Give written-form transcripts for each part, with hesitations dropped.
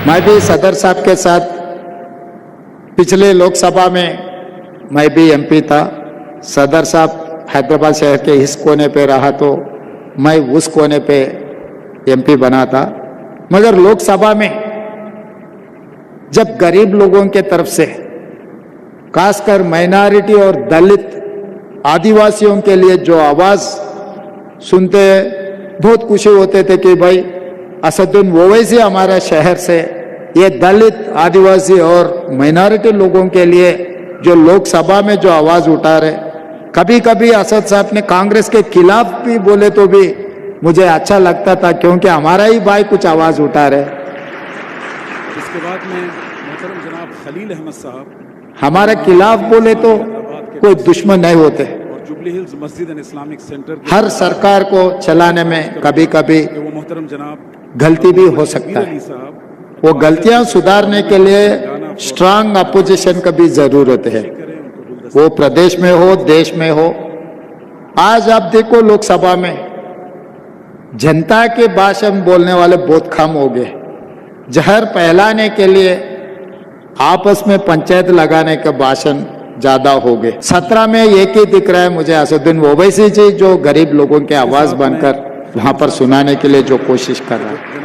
मैं भी सदर साहब के साथ पिछले लोकसभा में मैं भी एमपी था। सदर साहब हैदराबाद शहर के इस कोने पे रहा तो मैं उस कोने पे एमपी बना था। मगर लोकसभा में जब गरीब लोगों के तरफ से खासकर माइनॉरिटी और दलित आदिवासियों के लिए जो आवाज सुनते बहुत खुशी होते थे कि भाई असदुद्दीन ओवैसी हमारे शहर से ये दलित आदिवासी और माइनॉरिटी लोगों के लिए जो लोकसभा में जो आवाज उठा रहे। कभी कभी असद साहब ने कांग्रेस के खिलाफ भी बोले तो भी मुझे अच्छा लगता था, क्योंकि हमारा ही भाई कुछ आवाज उठा रहे। इसके बाद में मोहतरम जनाब खलील अहमद साहब हमारे खिलाफ बोले तो कोई दुश्मन नहीं होते। और जुबली हिल्स मस्जिद एंड इस्लामिक सेंटर हर सरकार को चलाने में कभी कभी वो मोहतरम जनाब गलती भी हो सकता है। वो गलतियां सुधारने के लिए स्ट्रांग अपोजिशन का भी जरूरत है, वो प्रदेश में हो देश में हो। आज आप देखो लोकसभा में जनता के भाषण बोलने वाले बहुत कम हो गए। जहर फैलाने के लिए आपस में पंचायत लगाने का भाषण ज्यादा हो गए। 17 में एक ही दिख रहा है मुझे, असदुद्दीन ओवैसी जी जो गरीब लोगों की आवाज बनकर वहां पर सुनाने के लिए जो कोशिश कर रहा है।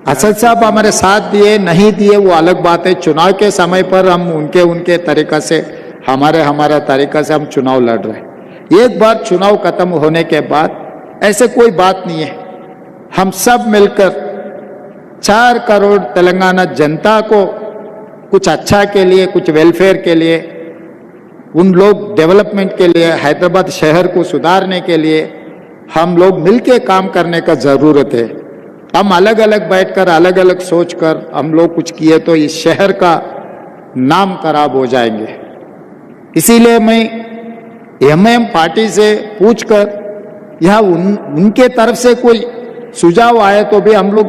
असद साहब हमारे साथ दिए नहीं दिए वो अलग बात है। चुनाव के समय पर हम उनके तरीका से हमारा तरीका से हम चुनाव लड़ रहे हैं। एक बार चुनाव खत्म होने के बाद ऐसे कोई बात नहीं है। हम सब मिलकर 4 करोड़ तेलंगाना जनता को कुछ अच्छा के लिए, कुछ वेलफेयर के लिए, उन लोग डेवलपमेंट के लिए, हैदराबाद शहर को सुधारने के लिए हम लोग मिलके काम करने का जरूरत है। हम अलग अलग बैठकर अलग अलग सोचकर हम लोग कुछ किए तो इस शहर का नाम खराब हो जाएंगे। इसीलिए मैं एमआईएम पार्टी से पूछकर यह उनके तरफ से कोई सुझाव आए तो भी हम लोग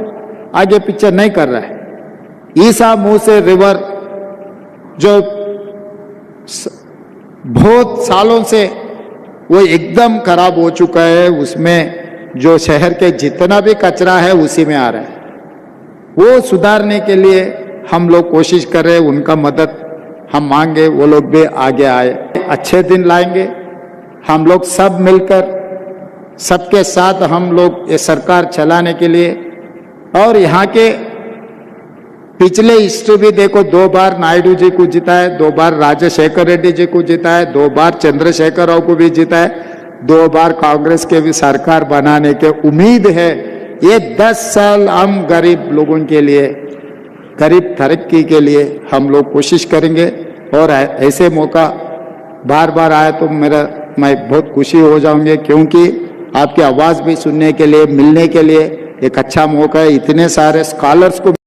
आगे पीछे नहीं कर रहे हैं। ईसा मुंह से रिवर जो बहुत सालों से वो एकदम खराब हो चुका है, उसमें जो शहर के जितना भी कचरा है उसी में आ रहा है। वो सुधारने के लिए हम लोग कोशिश कर रहे हैं। उनका मदद हम मांगे, वो लोग भी आगे आए। अच्छे दिन लाएंगे हम लोग सब मिलकर, सबके साथ हम लोग ये सरकार चलाने के लिए। और यहाँ के पिछले हिस्ट्री भी देखो, 2 बार नायडू जी को जीता है, 2 बार राजशेखर रेड्डी जी को जीता है, 2 बार चंद्रशेखर राव को भी जीता है, 2 बार कांग्रेस के भी सरकार बनाने के उम्मीद है। ये 10 साल हम गरीब लोगों के लिए, गरीब तरक्की के लिए हम लोग कोशिश करेंगे। और ऐसे मौका बार बार आए तो मैं बहुत खुशी हो जाऊंगी, क्योंकि आपकी आवाज़ भी सुनने के लिए, मिलने के लिए एक अच्छा मौका है। इतने सारे स्कॉलर्स को